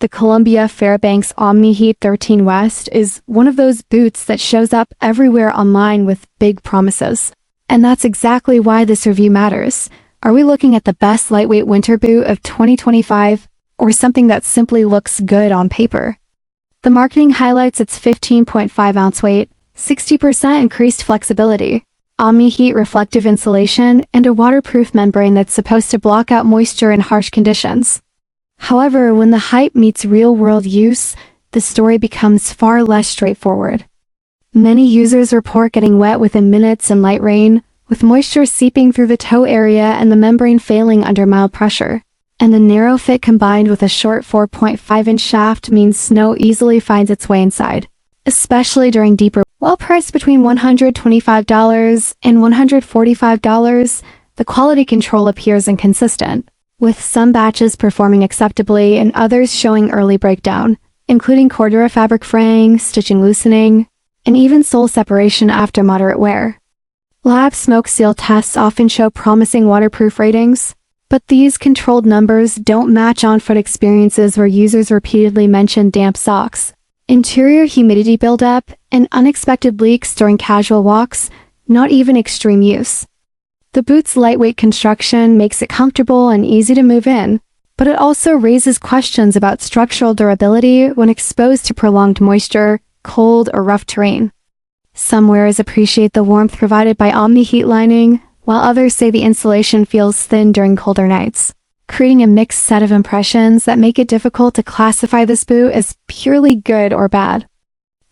The Columbia Fairbanks Omni-Heat 13W is one of those boots that shows up everywhere online with big promises. And that's exactly why this review matters. Are we looking at the best lightweight winter boot of 2025, or something that simply looks good on paper? The marketing highlights its 15.5 ounce weight, 60% increased flexibility, Omni-Heat reflective insulation, and a waterproof membrane that's supposed to block out moisture in harsh conditions. However, when the hype meets real-world use, the story becomes far less straightforward. Many users report getting wet within minutes in light rain, with moisture seeping through the toe area and the membrane failing under mild pressure. And the narrow fit combined with a short 4.5-inch shaft means snow easily finds its way inside, especially during deeper. While priced between $125 and $145, the quality control appears inconsistent, with some batches performing acceptably and others showing early breakdown, including Cordura fabric fraying, stitching loosening, and even sole separation after moderate wear. Lab smoke seal tests often show promising waterproof ratings, but these controlled numbers don't match on-foot experiences where users repeatedly mention damp socks, interior humidity buildup, and unexpected leaks during casual walks, not even extreme use. The boot's lightweight construction makes it comfortable and easy to move in, but it also raises questions about structural durability when exposed to prolonged moisture, cold, or rough terrain. Some wearers appreciate the warmth provided by Omni-Heat lining, while others say the insulation feels thin during colder nights, creating a mixed set of impressions that make it difficult to classify this boot as purely good or bad.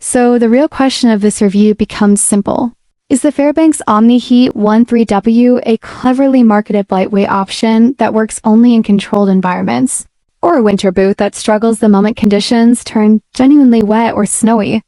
So the real question of this review becomes simple. Is the Fairbanks Omni-Heat 13W a cleverly marketed lightweight option that works only in controlled environments, or a winter boot that struggles the moment conditions turn genuinely wet or snowy?